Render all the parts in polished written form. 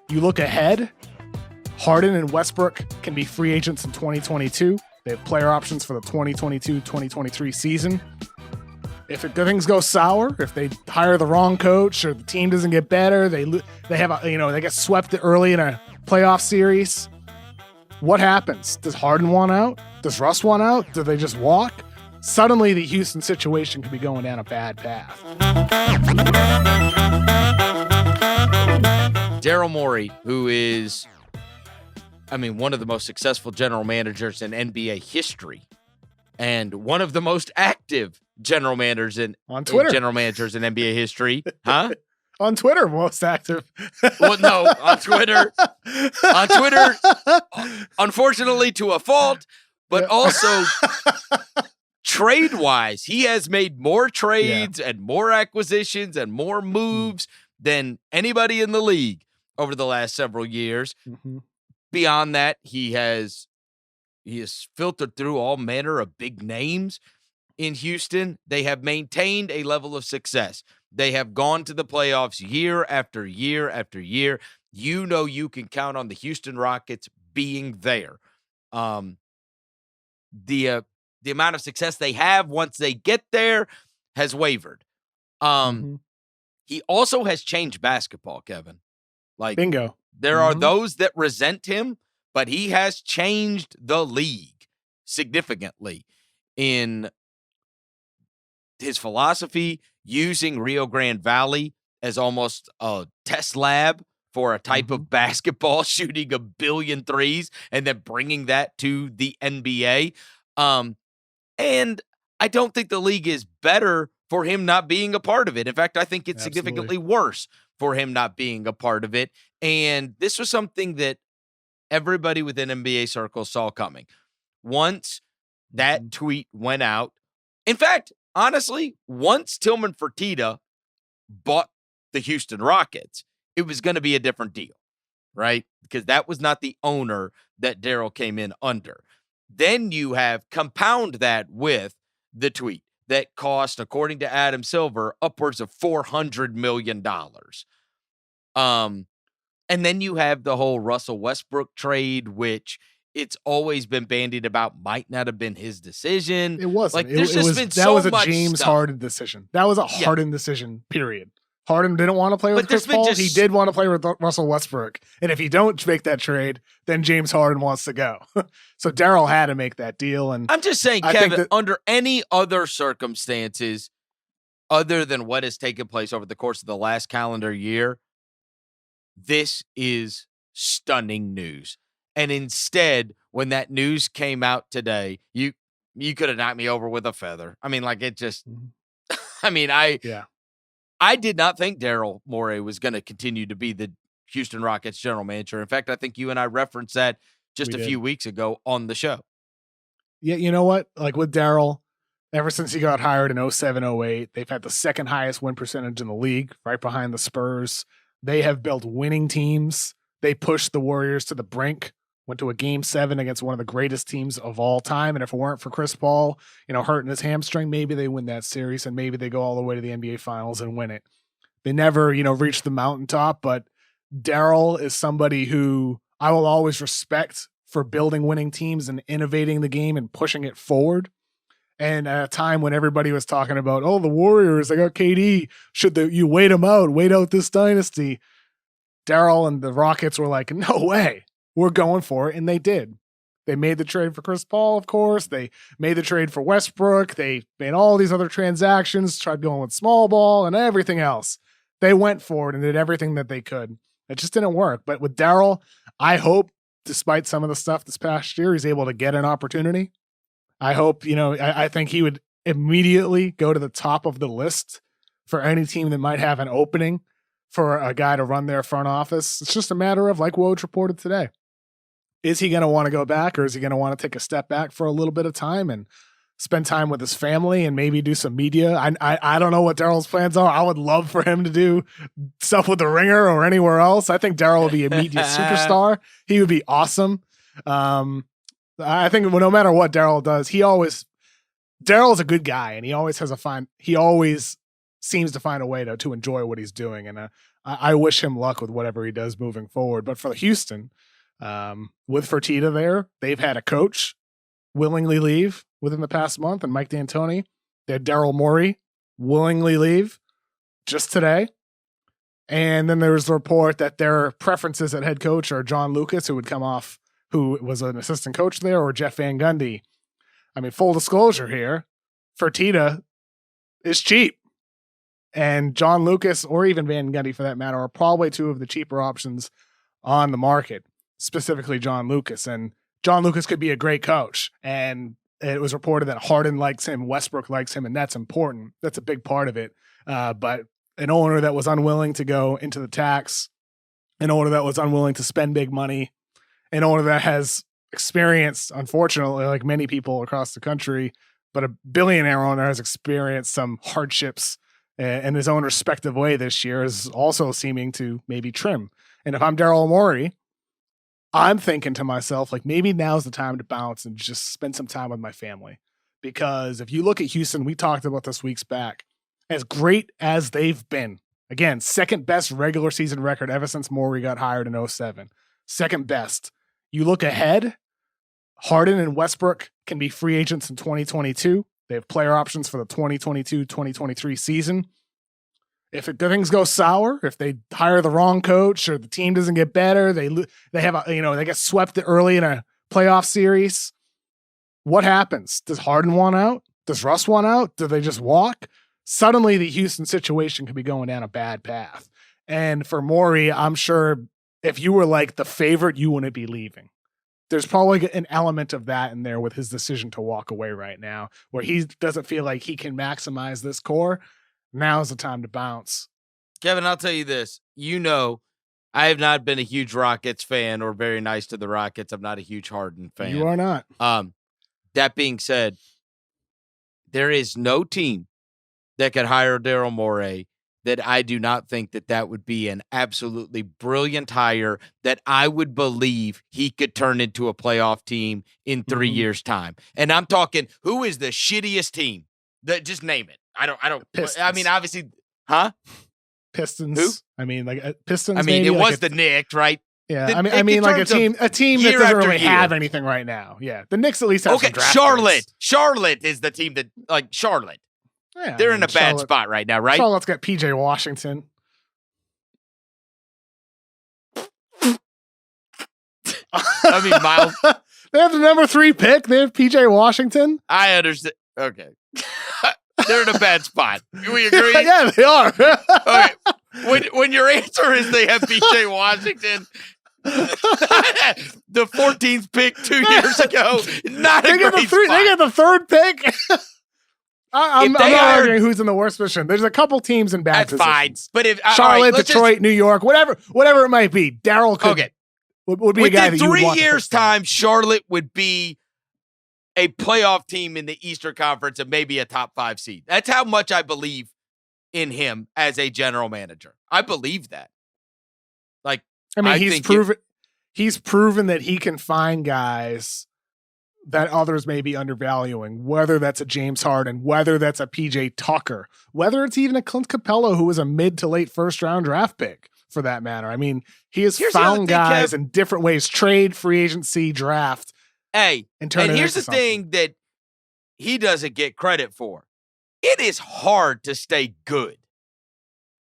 You look ahead, Harden and Westbrook can be free agents in 2022. They have player options for the 2022-2023 season. If things go sour, if they hire the wrong coach or the team doesn't get better, they get swept early in a playoff series. What happens? Does Harden want out? Does Russ want out? Do they just walk? Suddenly, the Houston situation could be going down a bad path. Daryl Morey, who is, one of the most successful general managers in NBA history, and one of the most active general managers in NBA history, huh? On Twitter, most active. Well, no, on Twitter. On Twitter, unfortunately, to a fault, but also trade-wise, he has made more trades and more acquisitions and more moves than anybody in the league over the last several years. Mm-hmm. Beyond that, he has filtered through all manner of big names in Houston. They have maintained a level of success. They have gone to the playoffs year after year after year. You can count on the Houston Rockets being there. The amount of success they have once they get there has wavered. He also has changed basketball, Kevin. Bingo. There are those that resent him, but he has changed the league significantly in his philosophy, using Rio Grande Valley as almost a test lab for a type of basketball, shooting 1 billion threes and then bringing that to the NBA. And I don't think the league is better for him not being a part of it. In fact, I think it's significantly worse for him not being a part of it. And this was something that everybody within NBA circles saw coming. Once that tweet went out, in fact, honestly, once Tillman Fertitta bought the Houston Rockets, it was going to be a different deal, right? Because that was not the owner that Daryl came in under. Then you have compound that with the tweet that cost, according to Adam Silver, upwards of $400 million. And then you have the whole Russell Westbrook trade, which it's always been bandied about might not have been his decision. It wasn't. There's been so much that was a James stuff. Harden decision. That was a Harden decision, period. Harden didn't want to play with Chris Paul. He did want to play with Russell Westbrook. And if you don't make that trade, then James Harden wants to go. So Daryl had to make that deal. And I'm just saying, Kevin, under any other circumstances other than what has taken place over the course of the last calendar year, this is stunning news. And instead, when that news came out today, you could have knocked me over with a feather. I did not think Daryl Morey was going to continue to be the Houston Rockets general manager. In fact, I think you and I referenced that just a few weeks ago on the show. Yeah, you know what? With Daryl, ever since he got hired in 07-08, they've had the second highest win percentage in the league, right behind the Spurs. They have built winning teams. They pushed the Warriors to the brink, went to a Game 7 against one of the greatest teams of all time. And if it weren't for Chris Paul, hurting his hamstring, maybe they win that series and maybe they go all the way to the NBA Finals and win it. They never, reached the mountaintop, but Daryl is somebody who I will always respect for building winning teams and innovating the game and pushing it forward. And at a time when everybody was talking about, the Warriors, they got KD, you wait out this dynasty? Daryl and the Rockets were like, no way. We're going for it, and they did. They made the trade for Chris Paul, of course. They made the trade for Westbrook. They made all these other transactions, tried going with small ball and everything else. They went for it and did everything that they could. It just didn't work. But with Daryl, I hope, despite some of the stuff this past year, he's able to get an opportunity. I hope, I think he would immediately go to the top of the list for any team that might have an opening for a guy to run their front office. It's just a matter of, like Woj reported today. Is he going to want to go back, or is he going to want to take a step back for a little bit of time and spend time with his family and maybe do some media? I don't know what Daryl's plans are. I would love for him to do stuff with the Ringer or anywhere else. I think Daryl would be a media superstar. He would be awesome. I think no matter what Daryl does, Daryl's a good guy, and he always seems to find a way to enjoy what he's doing. And I wish him luck with whatever he does moving forward. But for Houston, with Fertitta there, they've had a coach willingly leave within the past month, and Mike D'Antoni. They had Daryl Morey willingly leave just today. And then there was the report that their preferences at head coach are John Lucas, who would come off, who was an assistant coach there, or Jeff Van Gundy. I mean, full disclosure here, Fertitta is cheap. And John Lucas, or even Van Gundy for that matter, are probably two of the cheaper options on the market, specifically John Lucas. And John Lucas could be a great coach. And it was reported that Harden likes him, Westbrook likes him, and that's important. That's a big part of it. But an owner that was unwilling to go into the tax, an owner that was unwilling to spend big money, an owner that has experienced, unfortunately, like many people across the country, but a billionaire owner has experienced some hardships in his own respective way this year, is also seeming to maybe trim. And if I'm Daryl Morey, I'm thinking to myself, like, maybe now's the time to bounce and just spend some time with my family. Because if you look at Houston, we talked about this weeks back, as great as they've been, again, second best regular season record ever since Morey got hired in 2007. Second best. You look ahead, Harden and Westbrook can be free agents in 2022. They have player options for the 2022-2023 season. If things go sour, if they hire the wrong coach or the team doesn't get better, they have they get swept early in a playoff series. What happens? Does Harden want out? Does Russ want out? Do they just walk? Suddenly the Houston situation could be going down a bad path. And for Morey, I'm sure if you were like the favorite, you wouldn't be leaving. There's probably an element of that in there with his decision to walk away right now, where he doesn't feel like he can maximize this core. Now's the time to bounce. Kevin, I'll tell you this. I have not been a huge Rockets fan or very nice to the Rockets. I'm not a huge Harden fan. You are not. That being said, there is no team that could hire Daryl Morey that I do not think that would be an absolutely brilliant hire that I would believe he could turn into a playoff team in 3 years' time. And I'm talking, who is the shittiest team? Just name it. I don't. Pistons. I mean, obviously, huh? Pistons. Who? I mean, like Pistons. I mean, maybe, it was the Knicks, right? Yeah, I mean, like a team that doesn't really have anything right now. Yeah, the Knicks at least have some draft picks. Charlotte is the team that, like, Charlotte. Yeah, they're in a bad spot right now, right? Charlotte's got PJ Washington. I mean, Miles. They have the number 3 pick. They have PJ Washington. I understand. Okay. They're in a bad spot. Do we agree? Yeah, they are. Okay. When your answer is they have PJ Washington, the 14th pick 2 years ago, not a great spot. They get the 3rd pick. I'm not arguing who's in the worst position. There's a couple teams in bad positions. Fine. But if Charlotte, Detroit, New York, whatever it might be, Daryl would be a guy that you would want. Within 3 years' time, Charlotte would be a playoff team in the Eastern Conference and maybe a top 5 seed. That's how much I believe in him as a general manager. I believe that. Like, I mean, he's proven that he can find guys that others may be undervaluing, whether that's a James Harden, whether that's a PJ Tucker, whether it's even a Clint Capella, who was a mid to late first round draft pick for that matter. I mean, he has found guys in different ways, trade, free agency, draft. Hey, and here's the thing that he doesn't get credit for. It is hard to stay good.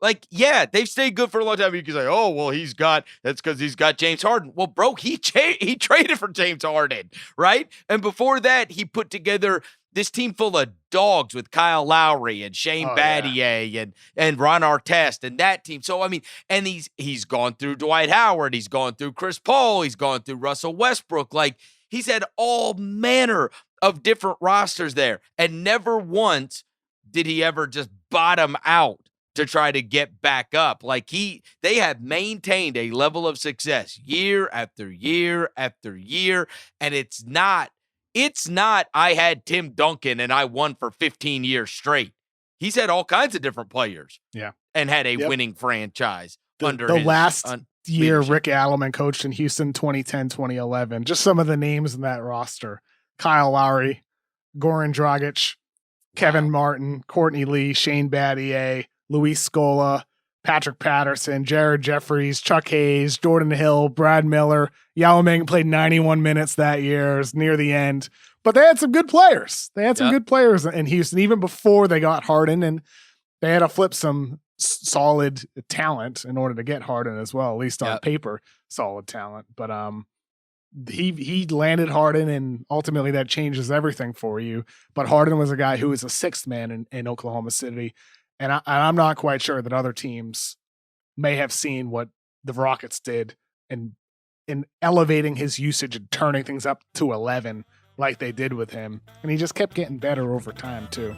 Like, yeah, they've stayed good for a long time. You can say, oh, well, that's because he's got James Harden. Well, bro, he traded for James Harden, right? And before that, he put together this team full of dogs with Kyle Lowry and Shane Battier and Ron Artest and that team. So, I mean, and he's gone through Dwight Howard. He's gone through Chris Paul. He's gone through Russell Westbrook. Like, he's had all manner of different rosters there. And never once did he ever just bottom out to try to get back up. Like, they have maintained a level of success year after year after year. And it's not I had Tim Duncan and I won for 15 years straight. He's had all kinds of different players. Yeah. And had a winning franchise under the his last year leadership. Rick Adelman coached in Houston, 2010, 2011. Just some of the names in that roster: Kyle Lowry, Goran Dragic, Kevin Martin, Courtney Lee, Shane Battier, Luis Scola, Patrick Patterson, Jared Jeffries, Chuck Hayes, Jordan Hill, Brad Miller. Yao Ming played 91 minutes that year. It was near the end. But they had some good players. They had some good players in Houston, even before they got Harden, and they had to flip some solid talent in order to get Harden as well, at least on paper, solid talent. But he landed Harden, and ultimately that changes everything for you. But Harden was a guy who was a sixth man in Oklahoma City, and I'm not quite sure that other teams may have seen what the Rockets did in elevating his usage and turning things up to 11 like they did with him. And he just kept getting better over time too.